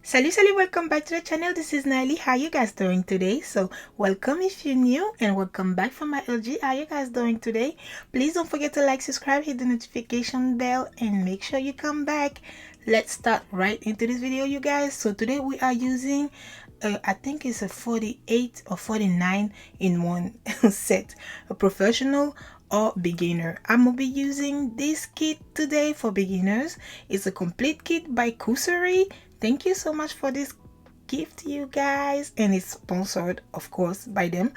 Salut, welcome back to the channel. This is Nayeli. How you guys doing today? So welcome if you're new and welcome back from my LG. How you guys doing today? Please don't forget to like, subscribe, hit the notification bell, and make sure you come back. Let's start right into this video, you guys. So today we are using I think it's a 48 or 49 in one set, a professional or beginner. I'm gonna be using this kit today for beginners. It's a complete kit by Coosery. Thank you so much for this gift, you guys, and it's sponsored of course by them.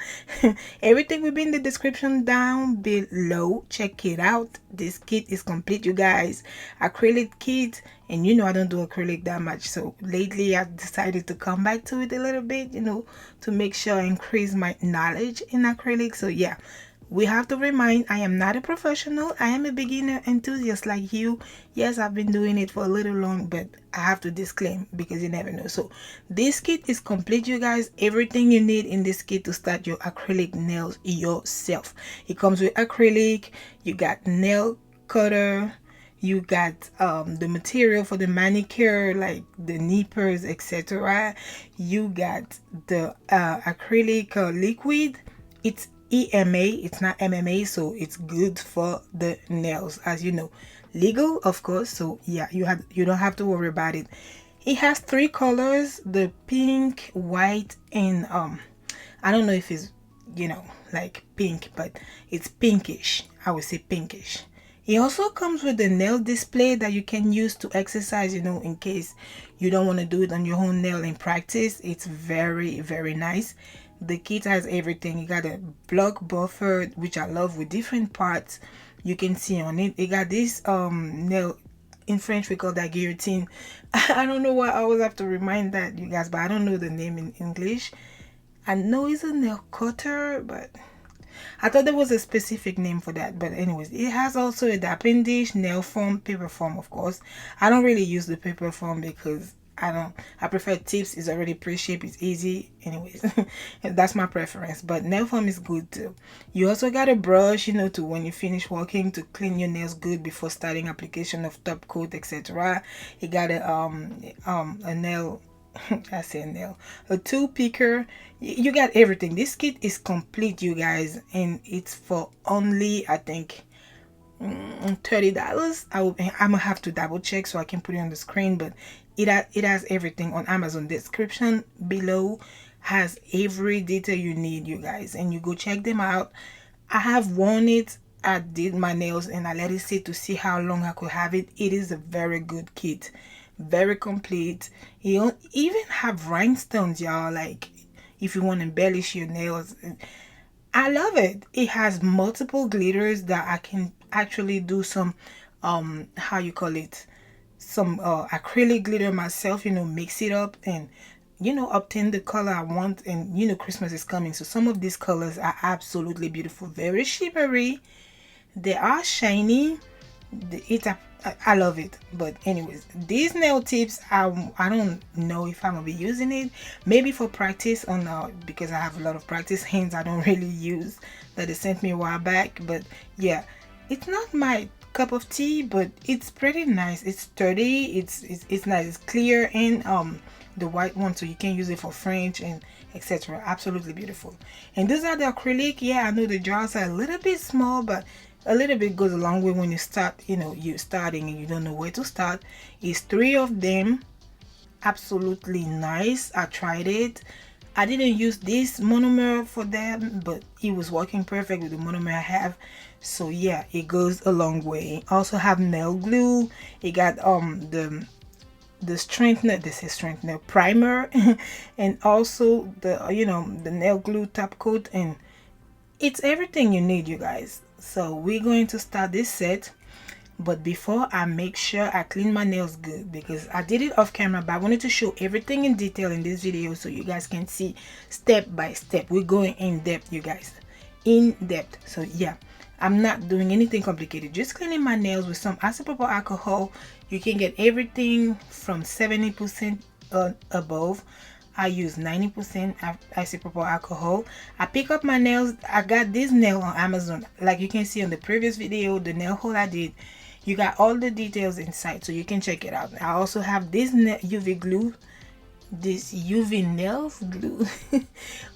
Everything will be in the description down below. Check it out. This kit is complete, you guys. Acrylic kit, and you know I don't do acrylic that much, so lately I decided to come back to it a little bit, you know, to make sure I increase my knowledge in acrylic. So yeah, we have to remind, I am not a professional. I am a beginner enthusiast like you. Yes, I've been doing it for a little long, but I have to disclaim because you never know. So this kit is complete, you guys. Everything you need in this kit to start your acrylic nails yourself. It comes with acrylic, you got nail cutter, you got the material for the manicure like the nippers, etc. You got the acrylic liquid. It's EMA, it's not MMA, so it's good for the nails, as you know. Legal, of course, so yeah, you don't have to worry about it. It has three colors, the pink, white, and I don't know if it's, you know, like pink, but it's pinkish. I would say pinkish. It also comes with the nail display that you can use to exercise, you know, in case you don't want to do it on your own nail in practice. It's very, very nice. The kit has everything. You got a block buffer, which I love, with different parts you can see on it. It got this nail, in French we call that guillotine. I don't know why I always have to remind that, you guys, but I don't know the name in English. I know it's a nail cutter, but I thought there was a specific name for that. But anyways, it has also a dapping dish, nail foam, paper foam, of course. I don't really use the paper foam because I prefer tips. It's already pre-shaped, it's easy. Anyways, that's my preference, but nail foam is good too. You also got a brush, you know, to when you finish working, to clean your nails good before starting application of top coat, etc. You got a nail I say nail, a tool picker. You got everything. This kit is complete, you guys, and it's for only, I think, $30. I'm gonna have to double check so I can put it on the screen, but it has everything on Amazon. Description below has every detail you need, you guys, and you go check them out. I have worn it. I did my nails and I let it sit to see how long I could have it. It is a very good kit, very complete. You even have rhinestones, y'all, like if you want to embellish your nails. I love it. It has multiple glitters that I can actually do some how you call it, some acrylic glitter myself, you know, mix it up and, you know, obtain the color I want. And you know, Christmas is coming, so some of these colors are absolutely beautiful, very shimmery. They are shiny. I love it. But anyways, these nail tips, I don't know if I'm gonna be using it. Maybe for practice on because I have a lot of practice hands I don't really use, that they sent me a while back. But yeah, it's not my cup of tea, but it's pretty nice. It's sturdy, it's nice, it's clear, and the white one, so you can use it for French and etc. Absolutely beautiful. And these are the acrylic. Yeah, I know the jars are a little bit small, but a little bit goes a long way when you start, you know, you're starting and you don't know where to start. It's three of them. Absolutely nice. I tried it. I didn't use this monomer for them, but it was working perfect with the monomer I have. So yeah, it goes a long way. Also have nail glue. It got the strengthener, this is strengthener primer, and also the, you know, the nail glue top coat, and it's everything you need, you guys. So we're going to start this set, but before I make sure I clean my nails good, because I did it off camera, but I wanted to show everything in detail in this video so you guys can see step by step. We're going in depth, you guys, in depth. So yeah, I'm not doing anything complicated, just cleaning my nails with some isopropyl alcohol. You can get everything from 70% above. I use 90% isopropyl alcohol. I pick up my nails. I got this nail on Amazon. Like you can see on the previous video, the nail hole I did, you got all the details inside, so you can check it out. I also have this UV glue this UV nails glue.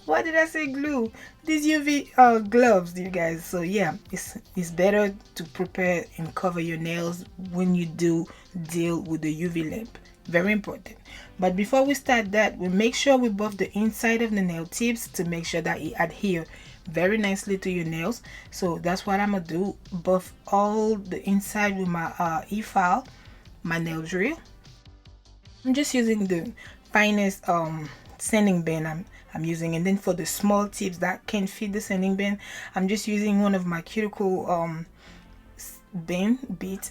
Why did I say glue? These UV gloves, you guys. So yeah, it's better to prepare and cover your nails when you do deal with the UV lamp. Very important. But before we start that, we make sure we buff the inside of the nail tips to make sure that it adhere very nicely to your nails. So that's what I'm gonna do, buff all the inside with my e-file, my nail drill. I'm just using the finest sanding bin I'm using, and then for the small tips that can't fit the sanding bin, I'm just using one of my cuticle bit.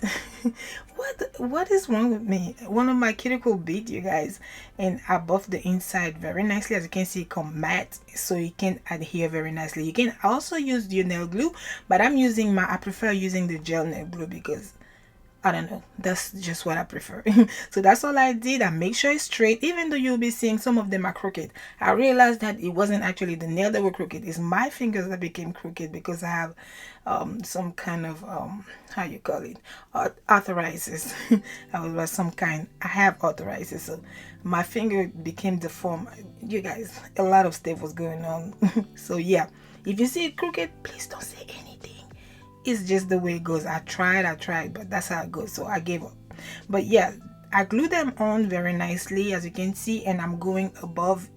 what is wrong with me? One of my cuticle bit, you guys, and I buff the inside very nicely. As you can see, it come matte, so it can adhere very nicely. You can also use your nail glue, but I prefer using the gel nail glue because I don't know, that's just what I prefer. So that's all I did. I make sure it's straight, even though you'll be seeing some of them are crooked. I realized that it wasn't actually the nail that were crooked, it's my fingers that became crooked because I have some kind of how you call it, arthritis. I was by some kind, I have arthritis, so my finger became deformed. You guys, a lot of stuff was going on. So yeah, if you see it crooked, please don't say anything. It's just the way it goes. I tried, but that's how it goes, so I gave up. But yeah, I glue them on very nicely, as you can see, and I'm going above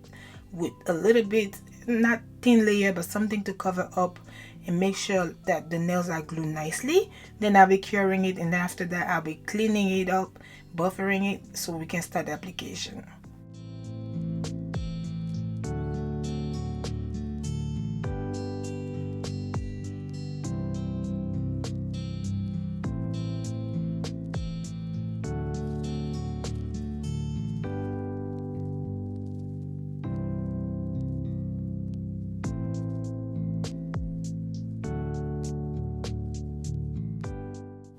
with a little bit, not thin layer, but something to cover up and make sure that the nails are glued nicely. Then I'll be curing it, and then after that I'll be cleaning it up, buffering it, so we can start the application.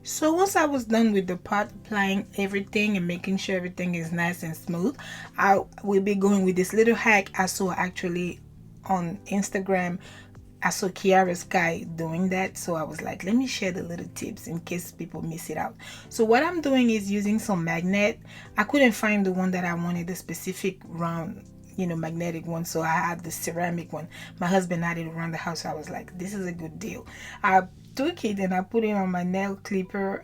So once I was done with the part, applying everything and making sure everything is nice and smooth, I will be going with this little hack I saw actually on Instagram. I saw Kiara's guy doing that, so I was like, let me share the little tips in case people miss it out. So what I'm doing is using some magnet. I couldn't find the one that I wanted, the specific round, you know, magnetic one, so I had the ceramic one. My husband had it around the house, so I was like, this is a good deal. I took it and I put it on my nail clipper,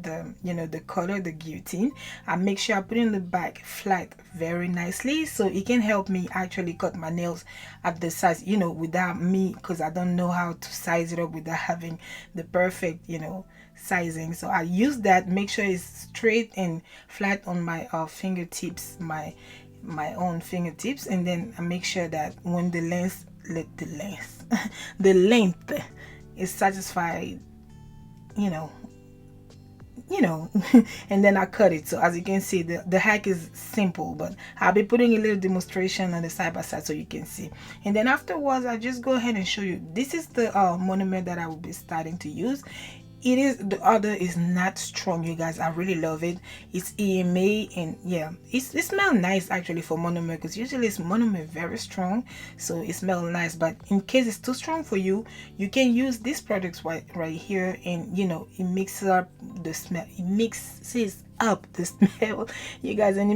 the color, the guillotine. I make sure I put it in the back flat very nicely, so it can help me actually cut my nails at the size, you know, without me, because I don't know how to size it up without having the perfect, you know, sizing. So I use that, make sure it's straight and flat on my fingertips, my own fingertips, and then I make sure that when the length is satisfied, you know, and then I cut it. So as you can see, the hack is simple, but I'll be putting a little demonstration on the side by side so you can see. And then afterwards, I'll just go ahead and show you. This is the monomer that I will be starting to use. It is, the other is not strong, you guys. I really love it. It's EMA, and yeah, it smells nice actually for monomer, because usually it's monomer very strong, so it smells nice. But in case it's too strong for you, you can use this product right here, and you know, it mixes up the smell, it mixes up the smell, you guys, and it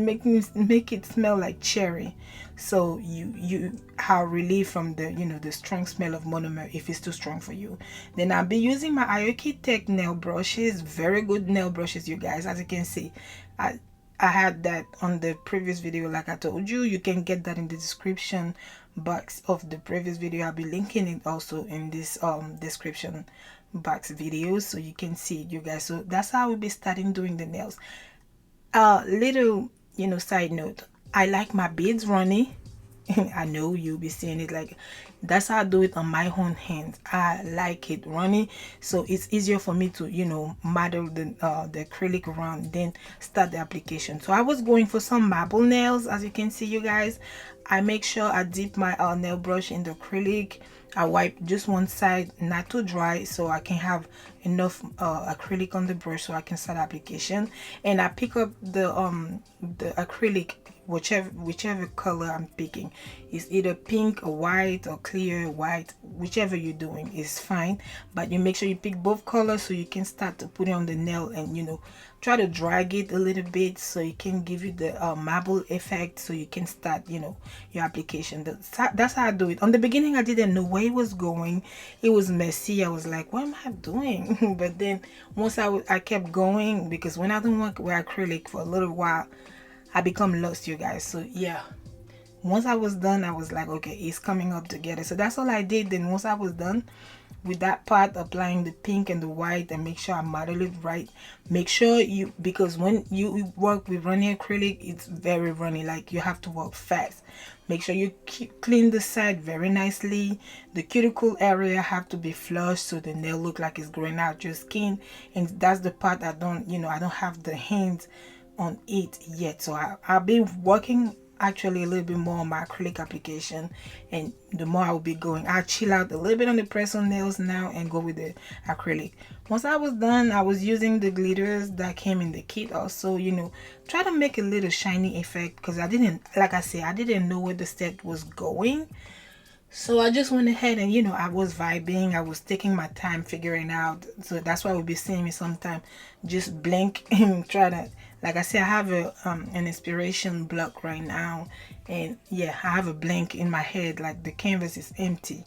make it smell like cherry. So you have relief from the, you know, the strong smell of monomer if it's too strong for you. Then I'll be using my Aoki Tech nail brushes, very good nail brushes, you guys. As you can see, I had that on the previous video. Like I told you, you can get that in the description box of the previous video. I'll be linking it also in this description box video, so you can see it, you guys. So that's how we'll be starting doing the nails. Little, you know, side note, I like my beads runny. I know you'll be seeing it, like that's how I do it on my own hands. I like it runny, so it's easier for me to, you know, model the acrylic around, then start the application. So I was going for some marble nails, as you can see, you guys. I make sure I dip my nail brush in the acrylic. I wipe just one side, not too dry, so I can have enough acrylic on the brush so I can start application. And I pick up the acrylic whichever color I'm picking. It's either pink or white or clear white, whichever you're doing is fine, but you make sure you pick both colors so you can start to put it on the nail, and try to drag it a little bit so it can give you the marble effect, so you can start your application. That's how I do it. On the beginning I didn't know where it was going. It was messy. I was like, what am I doing? But then once I kept going, because when I don't work with acrylic for a little while, I become lost, you guys. So yeah, once I was done, I was like, okay, it's coming up together. So that's all I did. Then once I was done with that part, applying the pink and the white, and make sure I model it right. Make sure because when you work with runny acrylic, it's very runny, like you have to work fast. Make sure you clean the side very nicely. The cuticle area have to be flush so the nail look like it's growing out your skin. And that's the part I don't have the hands on it yet. So I'll be working actually a little bit more on my acrylic application, and the more I will be going, I'll chill out a little bit on the press on nails now and go with the acrylic. Once I was done, I was using the glitters that came in the kit also, try to make a little shiny effect, because I didn't, like I said, I didn't know where the set was going. So I just went ahead and I was vibing, I was taking my time figuring out. So that's why we'll be seeing me sometime just blink and try to, like I said, I have an inspiration block right now, and yeah, I have a blank in my head, like the canvas is empty.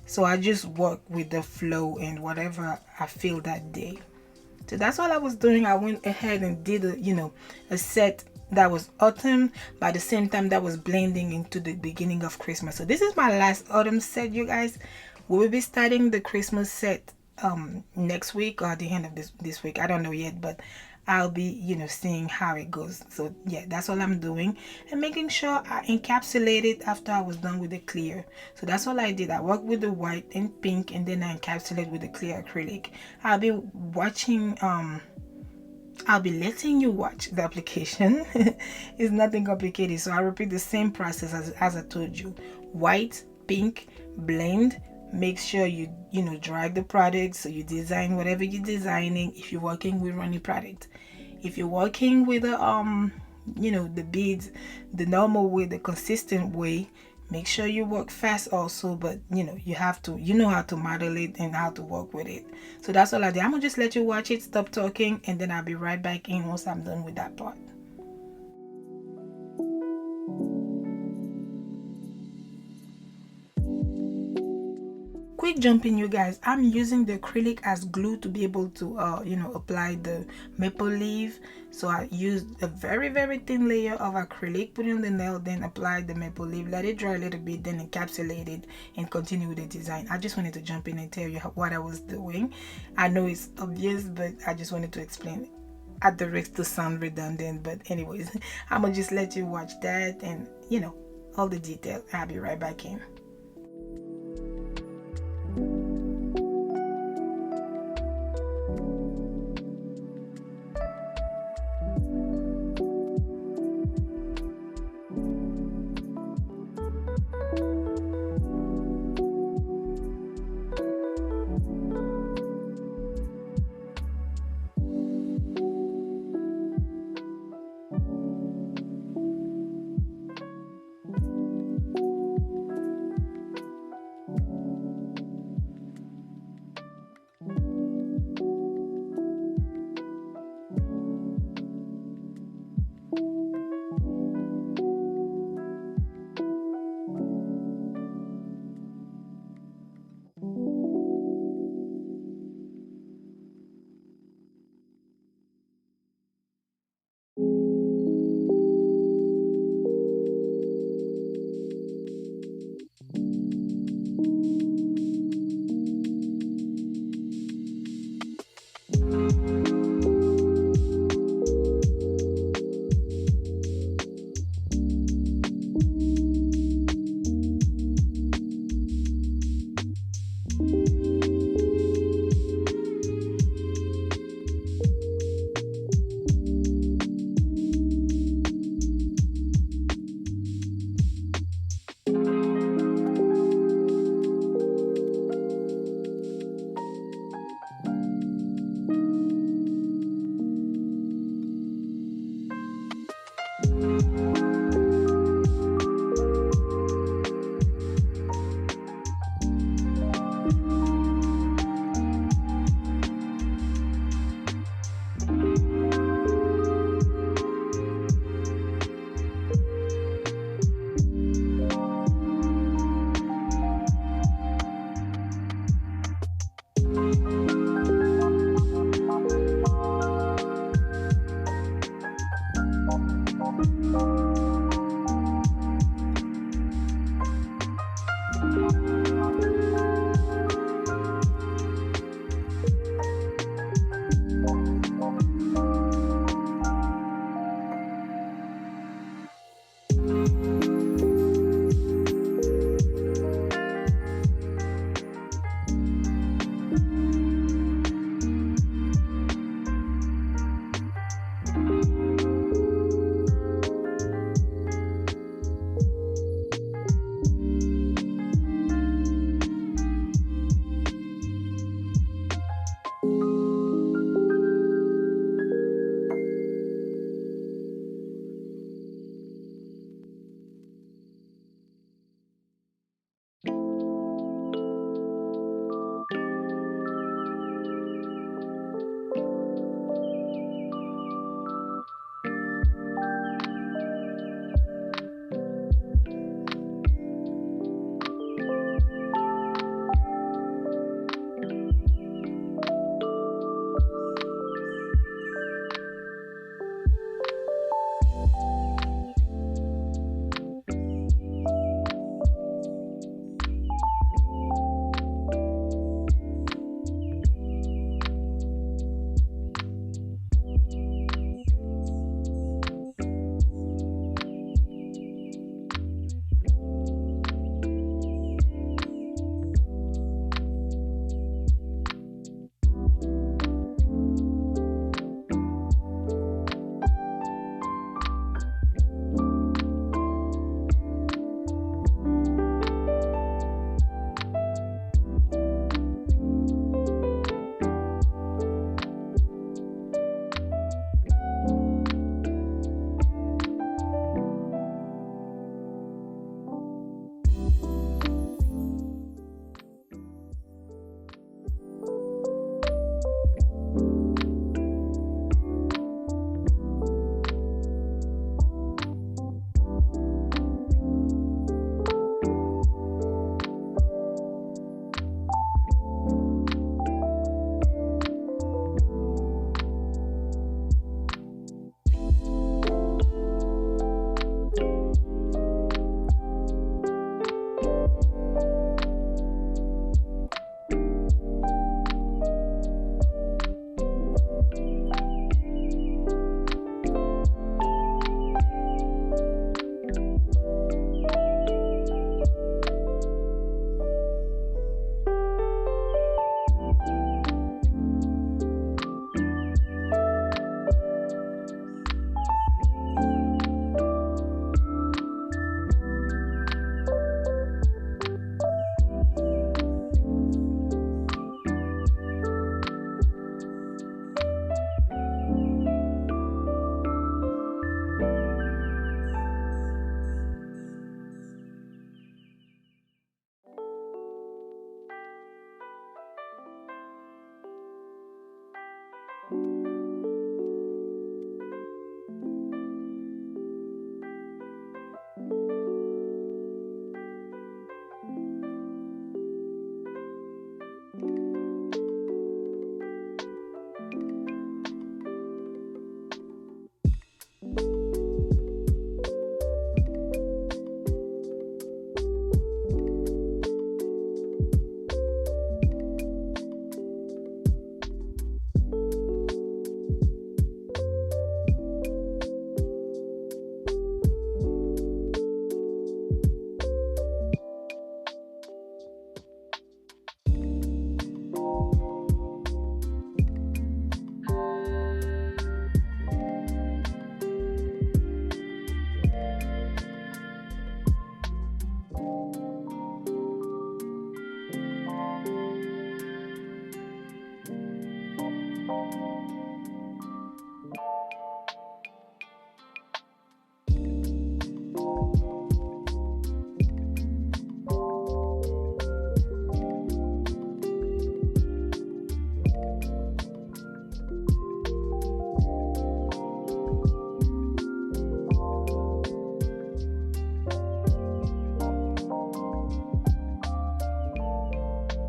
So I just work with the flow and whatever I feel that day. So that's all I was doing. I went ahead and did a set that was autumn, but at the same time that was blending into the beginning of Christmas. So this is my last autumn set, you guys. We will be starting the Christmas set next week or at the end of this week. I don't know yet, but I'll be seeing how it goes. So yeah, that's all I'm doing, and making sure I encapsulate it after I was done with the clear. So that's all I did. I worked with the white and pink, and then I encapsulate with the clear acrylic. I'll be watching I'll be letting you watch the application. It's nothing complicated. So I repeat the same process as I told you. White, pink, blend. Make sure you drag the product, so you design whatever you're designing. If you're working with runny product, if you're working with the beads the normal way, the consistent way, make sure you work fast also. But you have to how to model it and how to work with it. So that's all I did. I'm gonna just let you watch it, stop talking, and then I'll be right back in once I'm done with that part. Quick jump in, you guys. I'm using the acrylic as glue to be able to apply the maple leaf. So I used a very very thin layer of acrylic, put it on the nail, then apply the maple leaf, let it dry a little bit, then encapsulate it and continue with the design. I just wanted to jump in and tell you what I was doing. I know it's obvious, but I just wanted to explain at the risk to sound redundant. But anyways, I'm gonna just let you watch that and all the detail. I'll be right back in.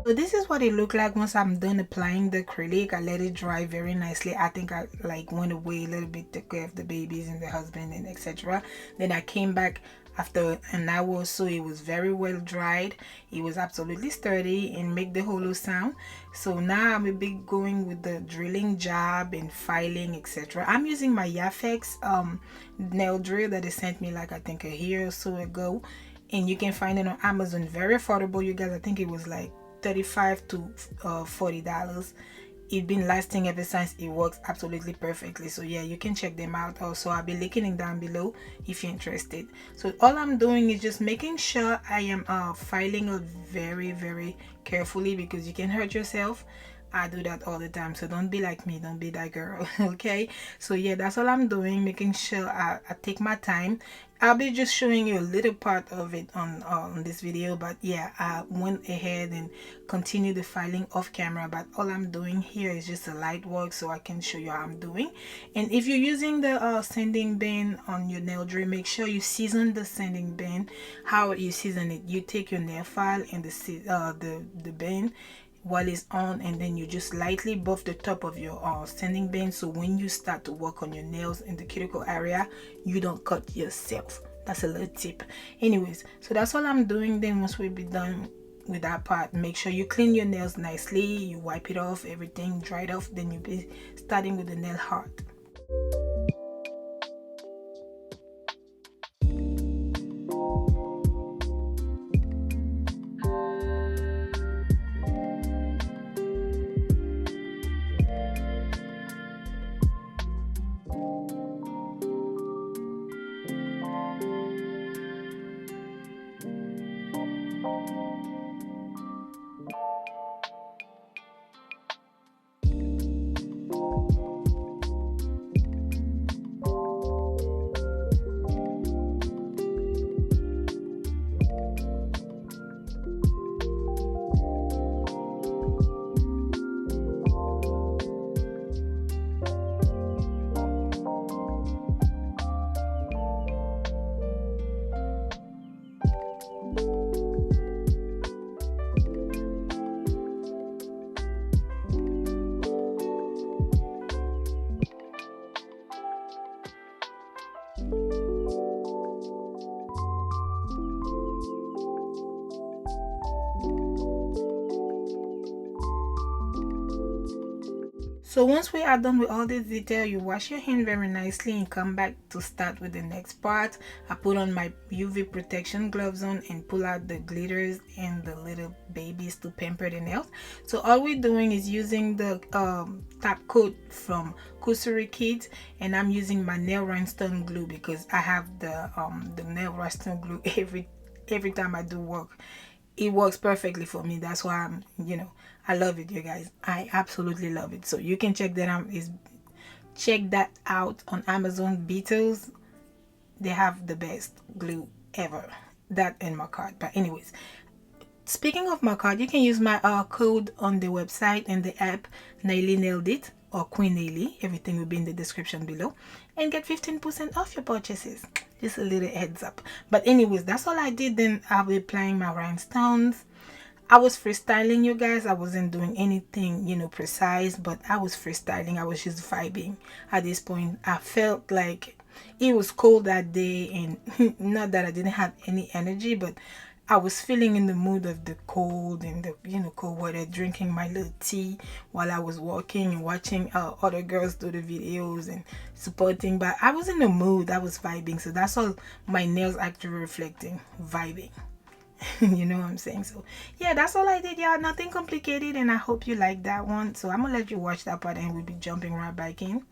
So this is what it looked like once I'm done applying the acrylic. I let it dry very nicely. I think I like went away a little bit to take care of the babies and the husband and etc. Then I came back after an hour or so. It was very well dried. It was absolutely sturdy and make the hollow sound. So now I'm a bit going with the drilling job and filing etc. I'm using my Yafex nail drill that they sent me like I think a year or so ago, and you can find it on Amazon. Very affordable, you guys. I think it was like $35 to $40. It's been lasting ever since. It works absolutely perfectly. So yeah, you can check them out. Also, I'll be linking it down below if you're interested. So all I'm doing is just making sure I am filing it very carefully, because you can hurt yourself. I do that all the time, so don't be like me, don't be that girl. Okay, so yeah, that's all I'm doing, making sure I take my time. I'll be just showing you a little part of it on this video, but yeah, I went ahead and continued the filing off camera. But all I'm doing here is just a light work so I can show you how I'm doing. And if you're using the sanding band on your nail drill, make sure you season the sanding band. How you season it, you take your nail file and the band while it's on, and then you just lightly buff the top of your sanding band, so when you start to work on your nails in the cuticle area, you don't cut yourself. That's a little tip. Anyways, so that's all I'm doing. Then once we be done with that part, make sure you clean your nails nicely, you wipe it off, everything dried off, then you'll be starting with the nail heart. So once we are done with all this detail, you wash your hand very nicely and come back to start with the next part. I put on my UV protection gloves on and pull out the glitters and the little babies to pamper the nails. So all we're doing is using the top coat from Coosery kit, and I'm using my nail rhinestone glue because I have the nail rhinestone glue every time I do work. It works perfectly for me. That's why I'm, I love it, you guys. I absolutely love it. So you can check that out. Check that out on Amazon. Beetles, they have the best glue ever. That and MAKARTT. But anyways, speaking of MAKARTT, you can use my code on the website and the app, Nayelynailedit, or QUEENAYELY. Everything will be in the description below, and get 15% off your purchases. Just a little heads up. But anyways, that's all I did. Then I'll be applying my rhinestones. I was freestyling, you guys. I wasn't doing anything, you know, precise, but I was freestyling. I was just vibing at this point. I felt like it was cold that day, and not that I didn't have any energy, but I was feeling in the mood of the cold and the, you know, cold weather, drinking my little tea while I was walking and watching other girls do the videos and supporting. But I was in the mood. I was vibing. So that's all my nails actually reflecting, vibing. You know what I'm saying? So yeah, that's all I did, y'all. Nothing complicated, and I hope you like that one. So I'm gonna let you watch that part, and we'll be jumping right back in.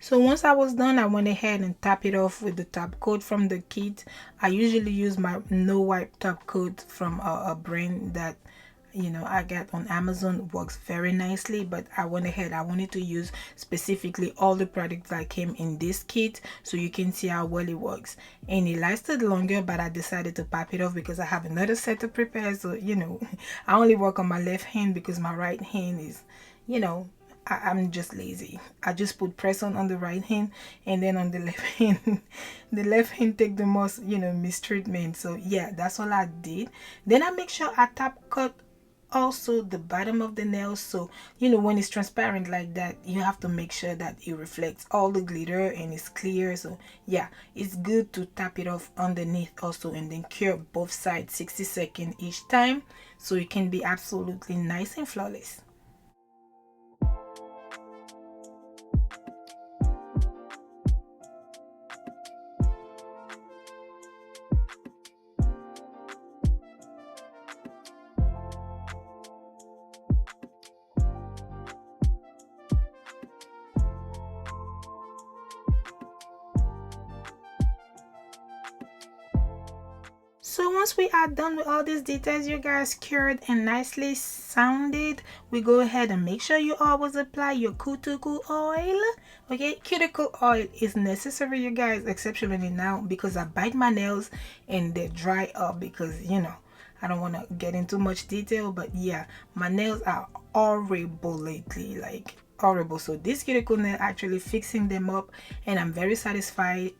So once I was done, I went ahead and tapped it off with the top coat from the kit. I usually use my no wipe top coat from a brand that, you know, I got on Amazon. It works very nicely, but I went ahead, I wanted to use specifically all the products that came in this kit, so you can see how well it works. And it lasted longer, but I decided to pop it off because I have another set to prepare. So, you know, I only work on my left hand because my right hand is, you know, I'm just lazy. I just put press on the right hand, and then on the left hand the left hand take the most, you know, mistreatment. So yeah, that's all I did. Then I make sure I top cut also the bottom of the nail, so you know, when it's transparent like that, you have to make sure that it reflects all the glitter and it's clear. So yeah, it's good to tap it off underneath also, and then cure both sides 60 seconds each time, so it can be absolutely nice and flawless. So once we are done with all these details, you guys, cured and nicely sounded, we go ahead and make sure you always apply your cuticle oil. Okay, cuticle oil is necessary, you guys, exceptionally now because I bite my nails and they dry up because, you know, I don't want to get into much detail, but yeah, my nails are horrible lately, like horrible. So this cuticle nail actually fixing them up, and I'm very satisfied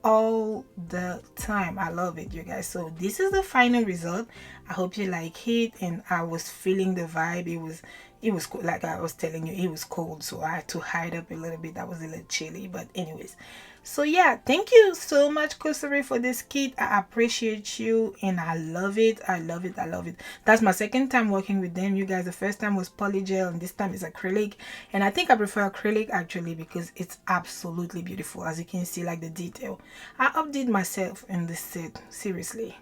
all the time. I love it, you guys. So this is the final result. I hope you like it, and I was feeling the vibe. It was cool. Like I was telling you, it was cold, so I had to hide up a little bit. That was a little chilly, but anyways. So yeah, thank you so much, Coosery, for this kit. I appreciate you, and I love it. I love it. I love it. That's my second time working with them, you guys. The first time was polygel, and this time is acrylic, and I think I prefer acrylic actually because it's absolutely beautiful. As you can see, like the detail, I updid myself in this set. Seriously,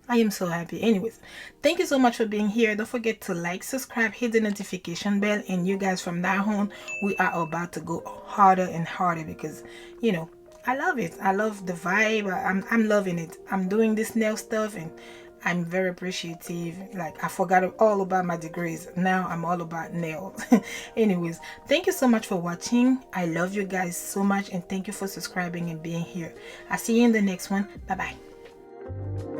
I am so happy. Anyways, thank you so much for being here. Don't forget to like, subscribe, hit the notification bell, and you guys, from now on we are about to go harder and harder because, you know, I love it. I love the vibe. I'm loving it. I'm doing this nail stuff, and I'm very appreciative. Like, I forgot all about my degrees. Now I'm all about nails. Anyways, thank you so much for watching. I love you guys so much, and thank you for subscribing and being here. I'll see you in the next one. Bye bye.